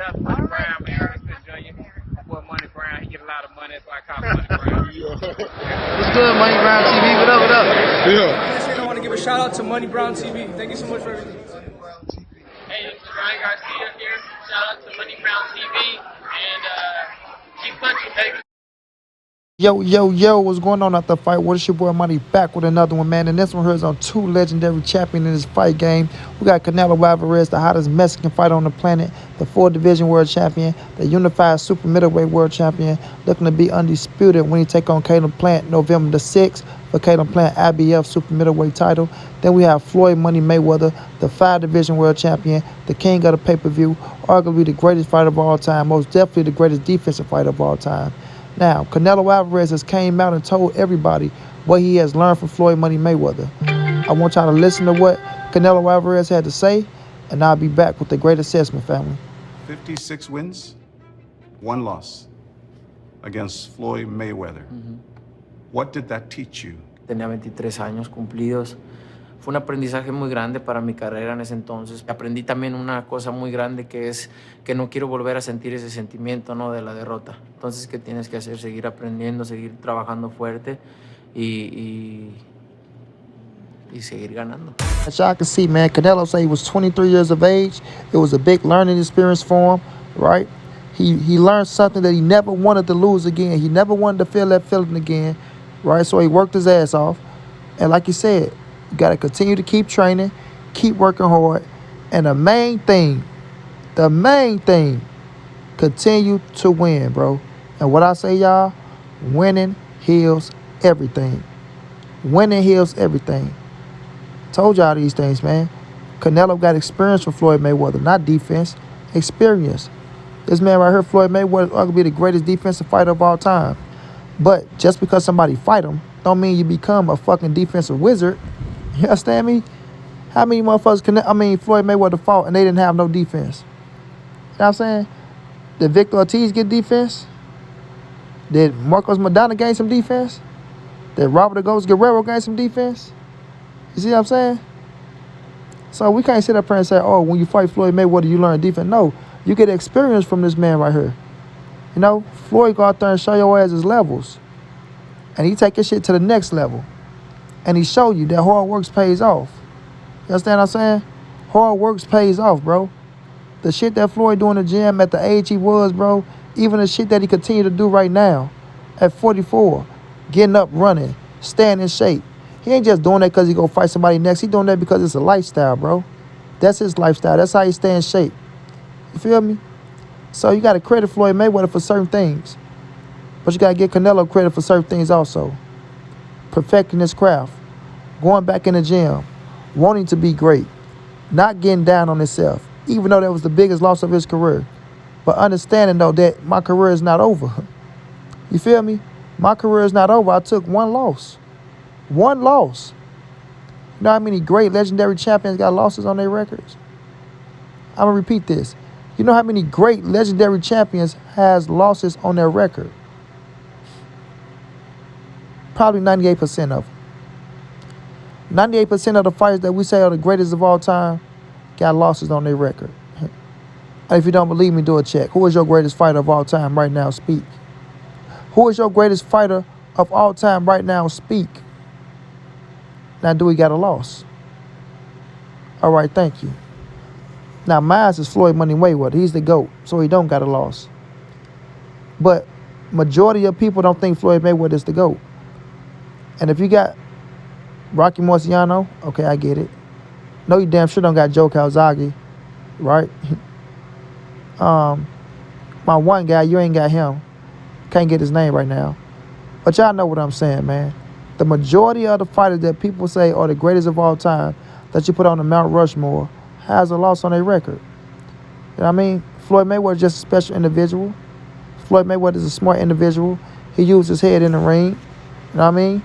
That's Money Brown, man. Ernest Jr. Boy, Money Brown, he get a lot of money, so I call him Money Brown. What's good, Money Brown TV? What up, what up? Yeah. I want to give a shout out to Money Brown TV. Thank you so much for everything. Hey, this is Ryan Garcia here. Shout out to Money Brown TV and keep punching, baby. Yo, what's going on after the fight? What is your boy Money back with another one, man? And this one here is on two legendary champions in this fight game. We got Canelo Alvarez, the hottest Mexican fighter on the planet, the 4th division world champion, the unified super middleweight world champion, looking to be undisputed when he take on Caleb Plant November the 6th for Caleb Plant IBF super middleweight title. Then we have Floyd Money Mayweather, the 5 division world champion, the king of the pay-per-view, arguably the greatest fighter of all time, most definitely the greatest defensive fighter of all time. Now, Canelo Alvarez has came out and told everybody what he has learned from Floyd Money Mayweather. I want y'all to listen to what Canelo Alvarez had to say, and I'll be back with the great assessment, family. 56 wins, 1 loss against Floyd Mayweather. What did that teach you? Tenía 23 años cumplidos. Fue un aprendizaje muy grande para mi carrera en ese entonces. Aprendí también una cosa muy grande que es que no quiero volver a sentir ese sentimiento, ¿no?, de la derrota. Entonces, ¿qué tienes que hacer? Seguir aprendiendo, seguir trabajando fuerte y seguir ganando. As y'all can see, man, Canelo said he was 23 years of age. It was a big learning experience for him, right? He learned something that he never wanted to lose again. He never wanted to feel that feeling again, right? So he worked his ass off. And like he said, you got to continue to keep training, keep working hard. And the main thing, continue to win, bro. And what I say, y'all, winning heals everything. Winning heals everything. Told y'all these things, man. Canelo got experience from Floyd Mayweather, not defense, experience. This man right here, Floyd Mayweather, is arguably the greatest defensive fighter of all time. But just because somebody fight him, don't mean you become a fucking defensive wizard. You understand me? How many motherfuckers Floyd Mayweather fought and they didn't have no defense? You know what I'm saying? Did Victor Ortiz get defense? Did Marcos Maidana gain some defense? Did Robert the Ghost Guerrero gain some defense? You see what I'm saying? So we can't sit up here and say, oh, when you fight Floyd Mayweather, you learn defense. No, you get experience from this man right here. You know, Floyd go out there and show your ass his levels. And he take his shit to the next level. And he show you that hard work pays off. You understand what I'm saying? Hard work pays off, bro. The shit that Floyd do in the gym at the age he was, bro, even the shit that he continue to do right now at 44, getting up, running, staying in shape. He ain't just doing that because he go fight somebody next. He doing that because it's a lifestyle, bro. That's his lifestyle. That's how he stay in shape. You feel me? So you got to credit Floyd Mayweather for certain things. But you got to give Canelo credit for certain things also. Perfecting his craft. Going back in the gym. Wanting to be great. Not getting down on himself. Even though that was the biggest loss of his career. But understanding, though, that my career is not over. You feel me? My career is not over. I took 1 loss. 1 loss. You know how many great legendary champions got losses on their records? I'm going to repeat this. You know how many great legendary champions has losses on their record? Probably 98% of them. 98% of the fighters that we say are the greatest of all time got losses on their record. And if you don't believe me, do a check. Who is your greatest fighter of all time right now? Speak. Who is your greatest fighter of all time right now? Speak. Now, do we got a loss? All right, thank you. Now, mine is Floyd Money Mayweather. He's the GOAT, so he don't got a loss. But majority of people don't think Floyd Mayweather is the GOAT. And if you got Rocky Marciano, okay, I get it. No, you damn sure don't got Joe Calzaghe, right? My one guy, you ain't got him. Can't get his name right now. But y'all know what I'm saying, man. The majority of the fighters that people say are the greatest of all time that you put on the Mount Rushmore has a loss on their record. You know what I mean? Floyd Mayweather is just a special individual. Floyd Mayweather is a smart individual. He used his head in the ring. You know what I mean?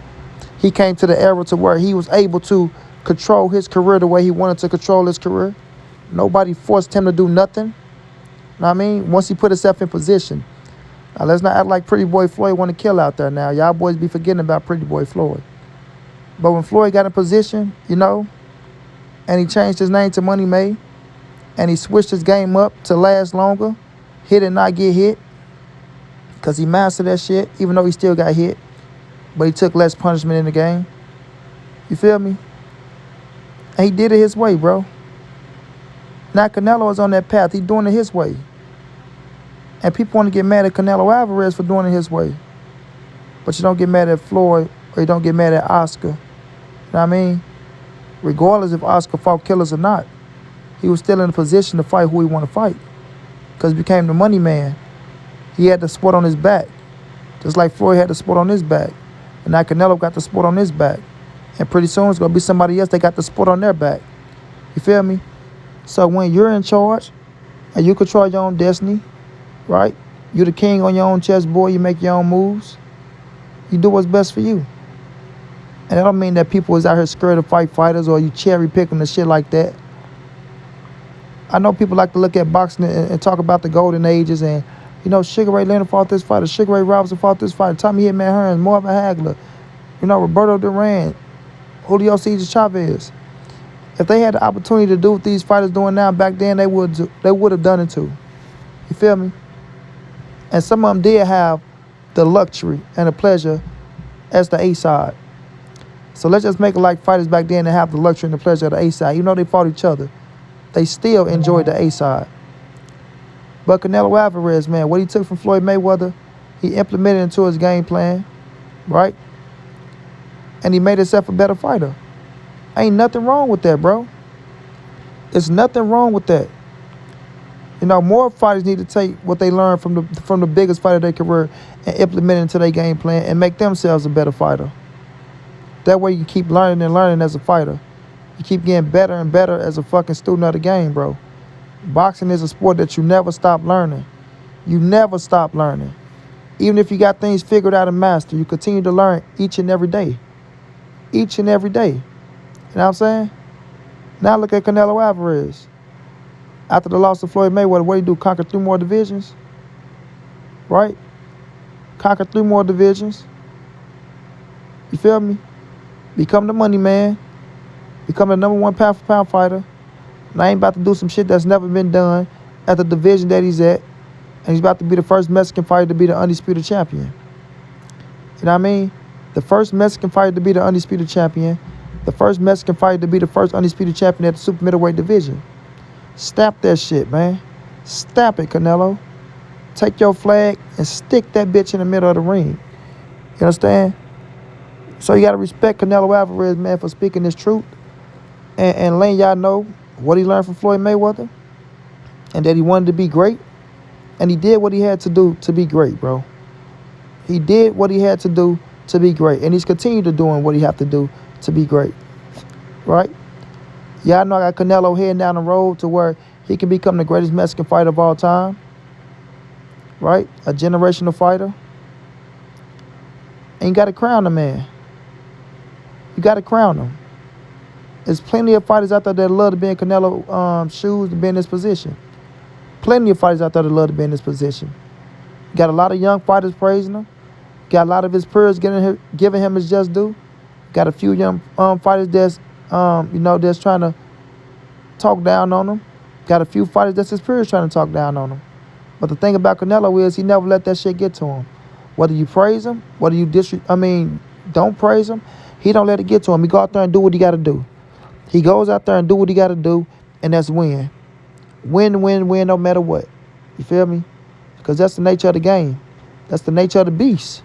He came to the era to where he was able to control his career the way he wanted to control his career. Nobody forced him to do nothing. You know what I mean? Once he put himself in position. Now, let's not act like Pretty Boy Floyd want to kill out there now. Y'all boys be forgetting about Pretty Boy Floyd. But when Floyd got in position, you know, and he changed his name to Money May, and he switched his game up to last longer, hit and not get hit, because he mastered that shit, even though he still got hit. But he took less punishment in the game. You feel me? And he did it his way, bro. Now Canelo is on that path. He's doing it his way. And people want to get mad at Canelo Alvarez for doing it his way. But you don't get mad at Floyd, or you don't get mad at Oscar. You know what I mean? Regardless if Oscar fought killers or not, he was still in a position to fight who he want to fight. Because he became the money man. He had the sport on his back. Just like Floyd had the sport on his back. And now Canelo got the sport on his back. And pretty soon it's going to be somebody else that got the sport on their back. You feel me? So when you're in charge and you control your own destiny, right? You're the king on your own chessboard. You make your own moves. You do what's best for you. And that don't mean that people is out here scared to fight fighters or you cherry picking and shit like that. I know people like to look at boxing and talk about the golden ages and, you know, Sugar Ray Leonard fought this fighter, Sugar Ray Robinson fought this fighter, Tommy Hitman Hearns, Marvin Hagler, you know, Roberto Duran, Julio Cesar Chavez. If they had the opportunity to do what these fighters doing now back then, they would have done it too. You feel me? And some of them did have the luxury and the pleasure as the A side. So let's just make it like fighters back then that have the luxury and the pleasure of the A side. Even though they fought each other, they still enjoyed the A side. But Canelo Alvarez, man, what he took from Floyd Mayweather, he implemented into his game plan, right? And he made himself a better fighter. Ain't nothing wrong with that, bro. There's nothing wrong with that. You know, more fighters need to take what they learned from the biggest fighter of their career and implement it into their game plan and make themselves a better fighter. That way you keep learning and learning as a fighter. You keep getting better and better as a fucking student of the game, bro. Boxing is a sport that you never stop learning. You never stop learning. Even if you got things figured out and mastered, you continue to learn each and every day. Each and every day. You know what I'm saying? Now look at Canelo Alvarez. After the loss of Floyd Mayweather, what did he do? Conquer 3 more divisions? Right? Conquer 3 more divisions. You feel me? Become the money man. Become the number 1 pound for pound fighter. And I ain't about to do some shit that's never been done at the division that he's at. And he's about to be the first Mexican fighter to be the undisputed champion. You know what I mean? The first Mexican fighter to be the undisputed champion. The first Mexican fighter to be the first undisputed champion at the super middleweight division. Stamp that shit, man. Stamp it, Canelo. Take your flag and stick that bitch in the middle of the ring. You understand? So you got to respect Canelo Alvarez, man, for speaking this truth and letting y'all know what he learned from Floyd Mayweather and that he wanted to be great. And he did what he had to do to be great, bro. He did what he had to do to be great. And he's continued to doing what he have to do to be great. Right? Y'all know I got Canelo heading down the road to where he can become the greatest Mexican fighter of all time. Right? A generational fighter. And you got to crown the man. You got to crown him. There's plenty of fighters out there that love to be in Canelo's shoes to be in this position. Plenty of fighters out there that love to be in this position. Got a lot of young fighters praising him. Got a lot of his peers giving him his just due. Got a few young fighters that's that's trying to talk down on him. Got a few fighters that's his peers trying to talk down on him. But the thing about Canelo is he never let that shit get to him. Whether you praise him, whether you don't praise him, he don't let it get to him. He go out there and do what he got to do. He goes out there and do what he got to do, and that's win. Win, win, win, no matter what. You feel me? Because that's the nature of the game. That's the nature of the beast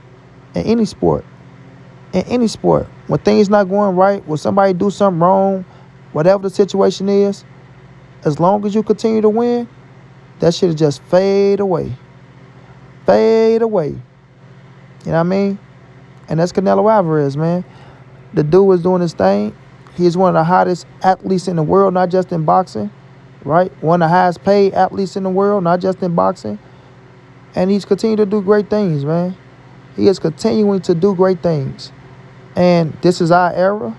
in any sport. In any sport. When things not going right, when somebody do something wrong, whatever the situation is, as long as you continue to win, that shit will just fade away. Fade away. You know what I mean? And that's Canelo Alvarez, man. The dude is doing his thing. He is one of the hottest athletes in the world, not just in boxing, right? One of the highest paid athletes in the world, not just in boxing. And he's continuing to do great things, man. He is continuing to do great things. And this is our era.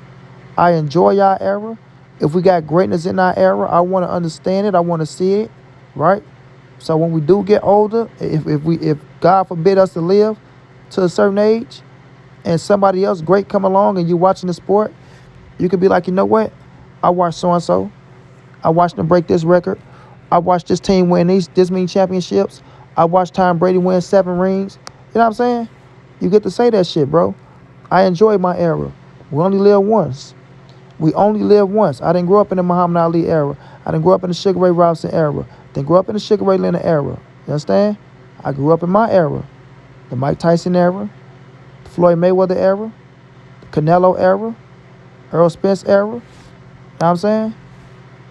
I enjoy our era. If we got greatness in our era, I want to understand it. I want to see it, right? So when we do get older, if God forbid us to live to a certain age, and somebody else great come along and you watching the sport, you could be like, you know what? I watched so-and-so. I watched them break this record. I watched this team win this many championships. I watched Tom Brady win 7 rings. You know what I'm saying? You get to say that shit, bro. I enjoy my era. We only live once. We only live once. I didn't grow up in the Muhammad Ali era. I didn't grow up in the Sugar Ray Robinson era. Didn't grow up in the Sugar Ray Leonard era. You understand? I grew up in my era. The Mike Tyson era. The Floyd Mayweather era. The Canelo era. Earl Spence era. You know what I'm saying?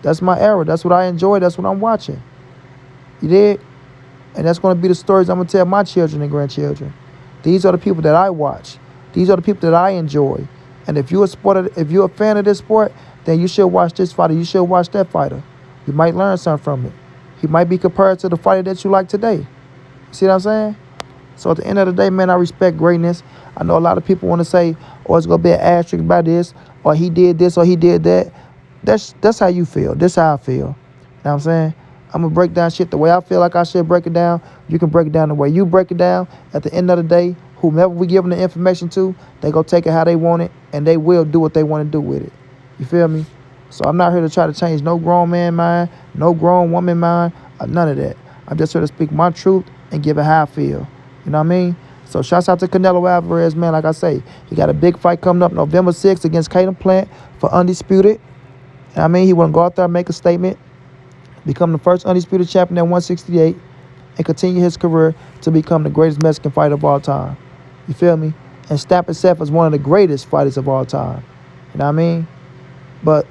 That's my era. That's what I enjoy. That's what I'm watching. You did? And that's going to be the stories I'm going to tell my children and grandchildren. These are the people that I watch. These are the people that I enjoy. And if you're a fan of this sport, then you should watch this fighter. You should watch that fighter. You might learn something from it. He might be compared to the fighter that you like today. See what I'm saying? So at the end of the day, man, I respect greatness. I know a lot of people want to say, oh, it's going to be an asterisk by this, or he did this, or he did that. That's how you feel. That's how I feel. You know what I'm saying? I'm going to break down shit the way I feel like I should break it down. You can break it down the way you break it down. At the end of the day, whomever we give them the information to, they go take it how they want it, and they will do what they want to do with it. You feel me? So I'm not here to try to change no grown man mind, no grown woman mind, or none of that. I'm just here to speak my truth and give it how I feel. You know what I mean? So shouts out to Canelo Alvarez, man. Like I say, he got a big fight coming up November 6th against Caden Plant for Undisputed. You know what I mean? He want to go out there and make a statement, become the first Undisputed champion at 168, and continue his career to become the greatest Mexican fighter of all time. You feel me? And stamp himself as one of the greatest fighters of all time. You know what I mean? But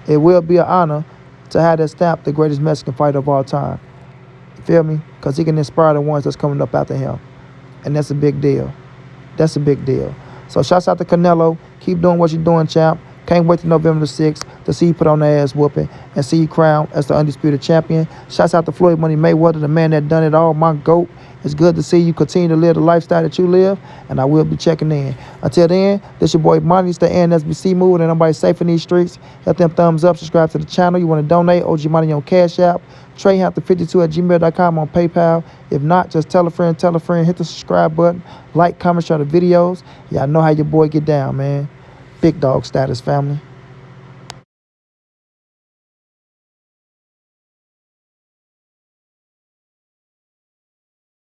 it will be an honor to have that stamp, the greatest Mexican fighter of all time. You feel me? Because he can inspire the ones that's coming up after him. And that's a big deal. That's a big deal. So shouts out to Canelo. Keep doing what you're doing, champ. Can't wait till November the 6th to see you put on the ass whooping and see you crowned as the undisputed champion. Shouts out to Floyd Money Mayweather, the man that done it all, my GOAT. It's good to see you continue to live the lifestyle that you live, and I will be checking in. Until then, this your boy Money, stay NSBC moving, and nobody safe in these streets. Hit them thumbs up, subscribe to the channel. You want to donate, OG Money on Cash App. TreyHampton52@gmail.com on PayPal. If not, just tell a friend, hit the subscribe button, like, comment, share the videos. Y'all know how your boy get down, man. Big dog status, family.